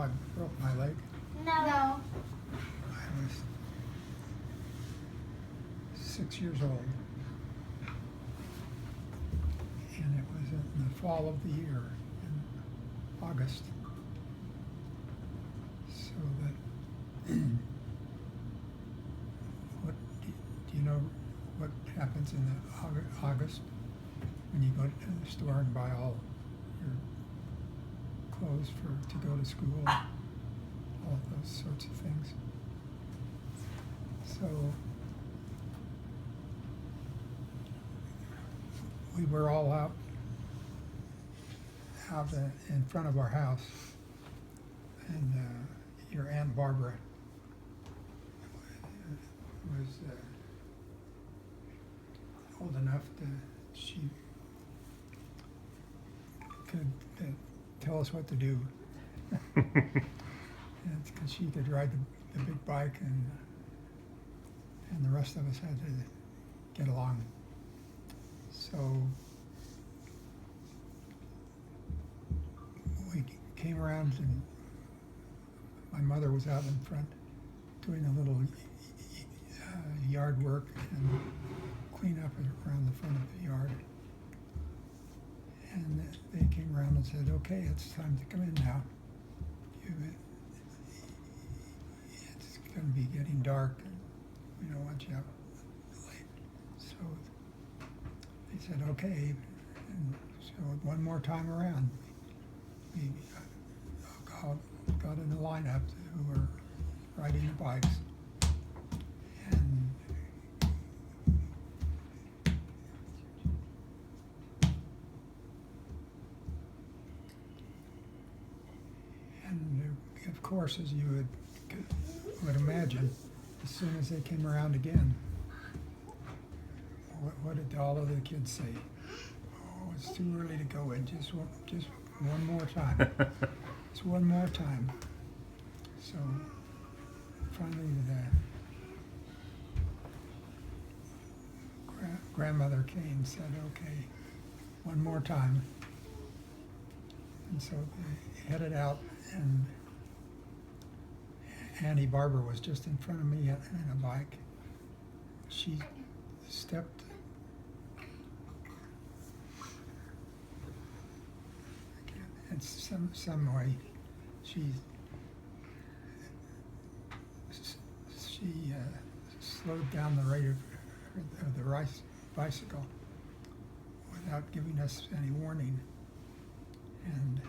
I broke my leg? No. I was 6 years old. And it was in the fall of the year, in August. So that, what, do you know what happens in the August when you go to the store and buy all your clothes to go to school, all those sorts of things? So we were all out in front of our house, and your Aunt Barbara was old enough she could tell us what to do. Because she could ride the big bike, and the rest of us had to get along. So we came around, and my mother was out in front doing a little yard work and clean up around the front of the yard. And they came around and said, "Okay, it's time to come in now. It's going to be getting dark, and we don't want you out late." So they said, "Okay." And so one more time around, we got in a lineup who were riding the bikes. And of course, as you would imagine, as soon as they came around again, what did all of the kids say? "Oh, it's too early to go in. Just one more time. Just one more time." So finally, the grandmother came and said, "Okay, one more time." And so they headed out, and Auntie Barbara was just in front of me in a bike. She stepped in some way. She slowed down the rate of the bicycle without giving us any warning. And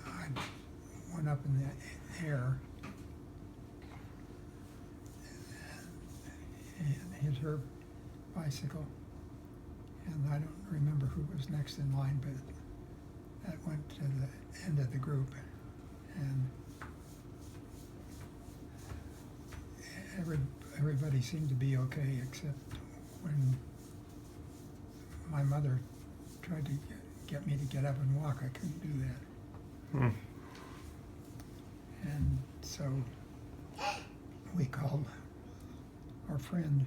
I went up in the air and hit her bicycle. And I don't remember who was next in line, but that went to the end of the group. And everybody seemed to be okay, except when my mother tried to get me to get up and walk. I couldn't do that. And so we called our friend,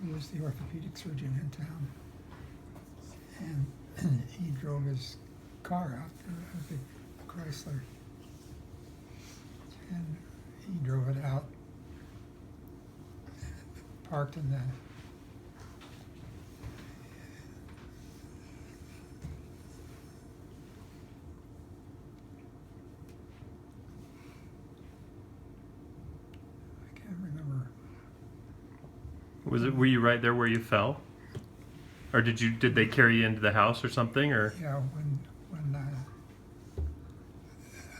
who was the orthopedic surgeon in town, and he drove his car out there, a big Chrysler, and he drove it out, parked in the Were you right there where you fell? Or did they carry you into the house or something, or? Yeah, when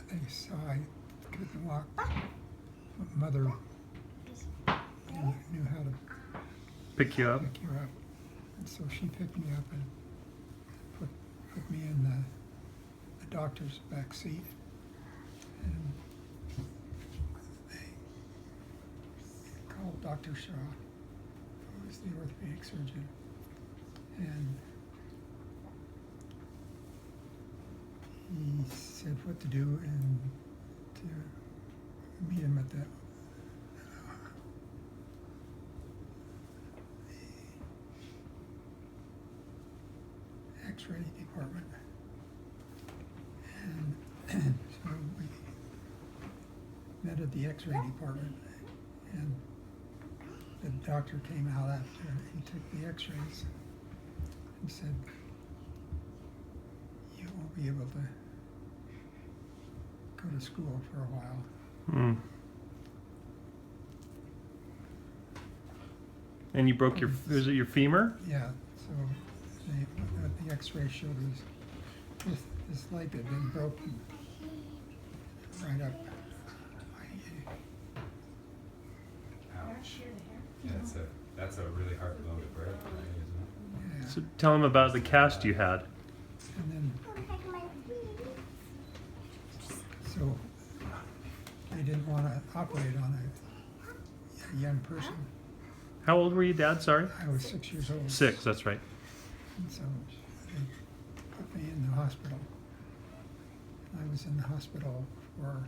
they saw I couldn't walk, Mother knew how to Pick you up? pick you up. And so she picked me up and put me in the doctor's back seat. And they called Dr. Shaw, who was the orthopedic surgeon. And he said what to do and to meet him at the X-ray department. visited the X-ray department, and the doctor came out after he took the X-rays and said, "You won't be able to go to school for a while." Mm. And you broke your, was it your femur? Yeah, so the X-ray showed this leg had been broken right up. Ouch. Yeah, that's a really hard blow to break, right, isn't Yeah. So tell him about the cast you had. And then, so they didn't want to operate on a young person. How old were you, Dad? Sorry? I was 6 years old. 6, that's right. And so they put me in the hospital. I was in the hospital for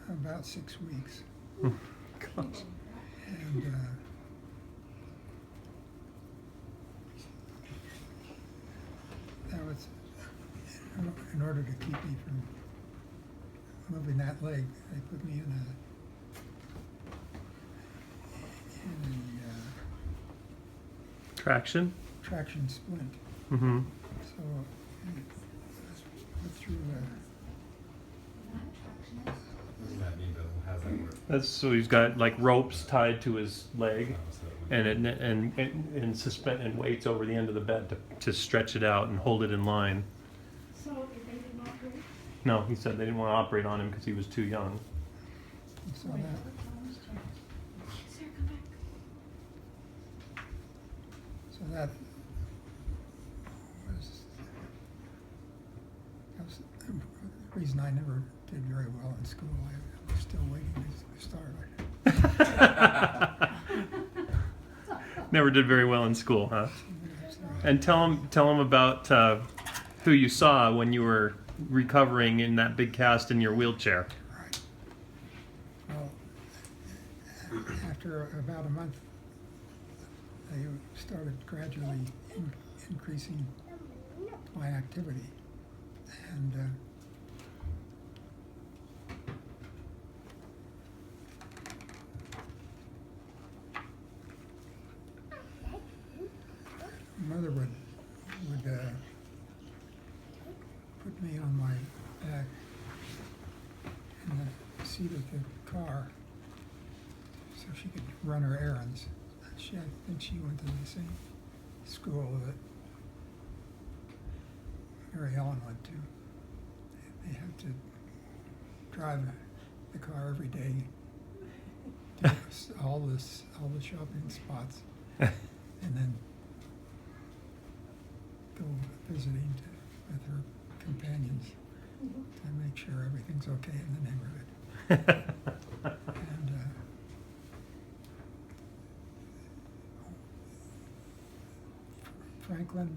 about 6 weeks. Gosh. And that was in order to keep me from moving that leg. They put me in a Traction? traction splint. Mm-hmm. So went through it? What does that mean, Bill? How's that work? That's so he's got like ropes tied to his leg Oh, so it would- and suspend and weights over the end of the bed to stretch it out and hold it in line. So did they did not operate? No, he said they didn't want to operate on him because he was too young. so that Sarah, come back. that was the reason I never did very well in school. I was still waiting to start. Never did very well in school, huh? So, And tell him about who you saw when you were recovering in that big cast in your wheelchair. right. Well, after about a month, they started gradually increasing my activity, and mother would put me on my back in the seat of the car so she could run her errands. I think she went to the same school that Mary Ellen went to. They had to drive the car every day to all the shopping spots, and then go visiting with her companions to make sure everything's okay in the neighborhood. And Franklin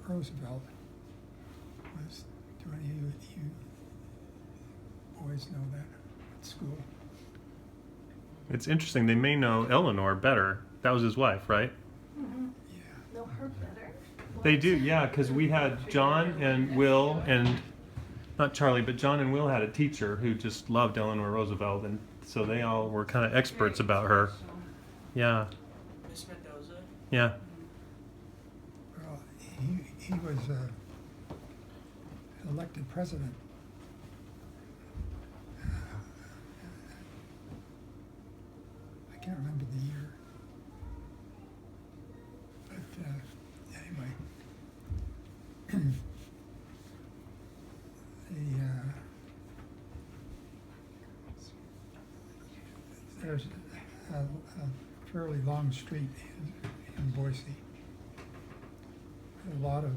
Roosevelt was, do any of you boys know that at school? It's interesting. They may know Eleanor better. That was his wife, right? Mm-hmm. Yeah. Know her better? They do, yeah, because we had John and Will and not Charlie, but John and Will had a teacher who just loved Eleanor Roosevelt, and so they all were kind of experts about her. Yeah, Miss Mendoza. yeah. Well, he was elected president. I can't remember the year. But anyway, there's a fairly long street in Boise. A lot of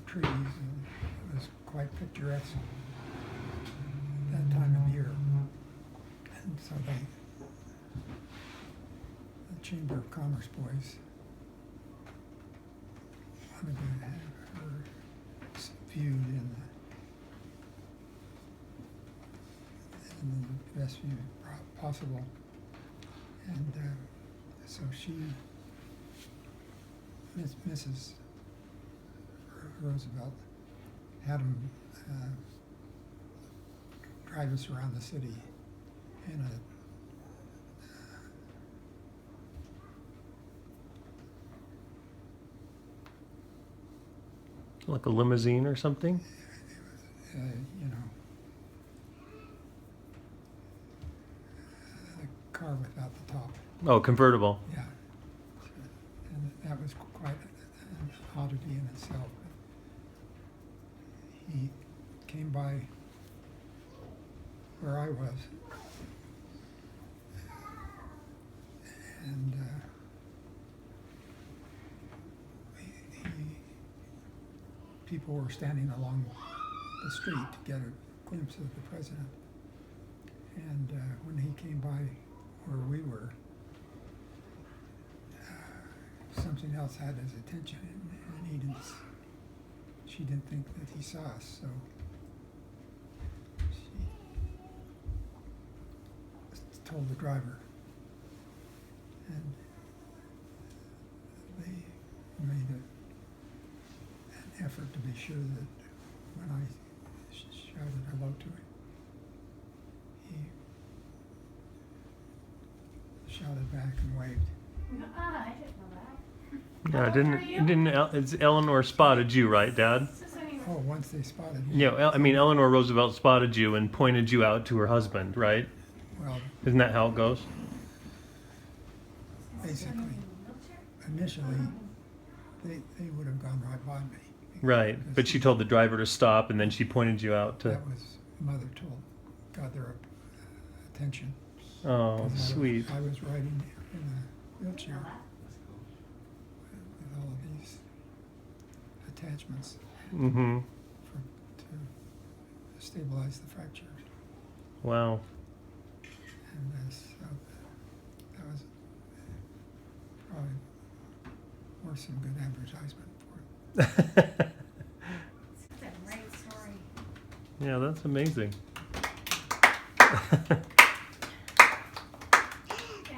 trees, and it was quite picturesque that time of year. And so the Chamber of Commerce boys wanted to have her viewed in the best view possible. And so she, Mrs. Roosevelt, had him drive us around the city in a Like a limousine or something? you know, a car without the top. Oh, convertible. Yeah. And that was quite an oddity in itself. He came by where I was, and people were standing along the street to get a glimpse of the president. And when he came by where we were, something else had his attention, and she didn't think that he saw us, so she told the driver, and they made an effort to be sure that when I shouted hello to him, he shouted back and waved. I didn't know that. Yeah, How old are you? it's Eleanor spotted you, right, Dad? Oh, once they spotted me. Yeah, I mean, Eleanor Roosevelt spotted you and pointed you out to her husband, right? Well, Isn't that how it goes? basically, initially, they would have gone right by me. Right, because but she told the driver to stop, and then she pointed you out to. That was, mother got their attention. Oh, 'Cause sweet. I was riding in a wheelchair with all of these attachments Mm-hmm. to stabilize the fracture. Wow. And so that was probably worth some good advertisement for it. It's a great story. Yeah, that's amazing.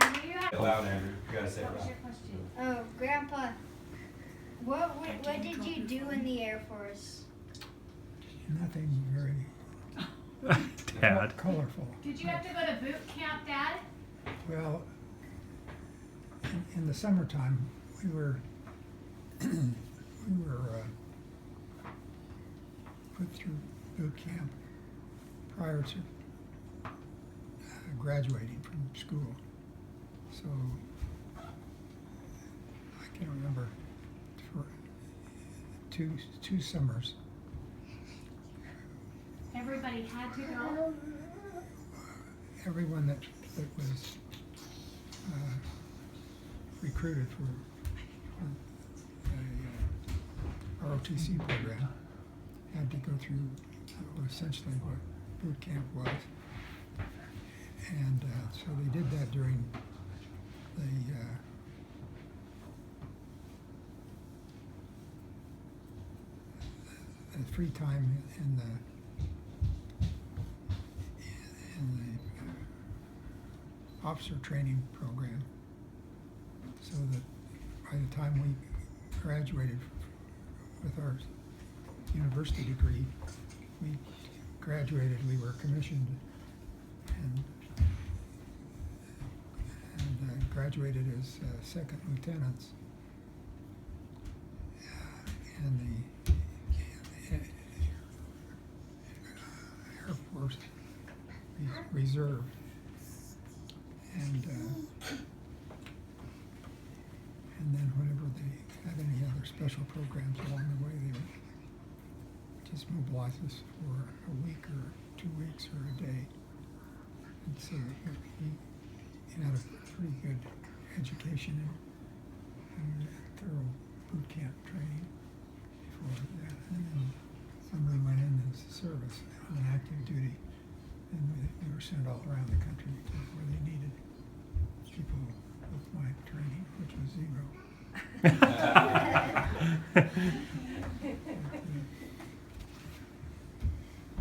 Andrew, you had, Get loud, Andrew. You gotta say it what was loud. your question? Oh, Grandpa, what did you do in the Air Force? Nothing very Dad. colorful. Did you have to go to boot camp, Dad? Well, in the summertime, we were put through boot camp prior to graduating from school. So I can't remember, for two summers. Everybody had to go? Everyone that was recruited for a ROTC program had to go through essentially what boot camp was. And so they did that during the free time in the officer training program, so that by the time we graduated with our university degree, we were commissioned and graduated as second lieutenants. In the Air Force Reserve. And then whenever they had any other special programs along the way, they would just mobilize us for a week or 2 weeks or a day. And so we had a pretty good education and thorough boot camp training before that. And then when we went in as service on active duty, and we were sent all around the country to where they needed people with my training, which was zero.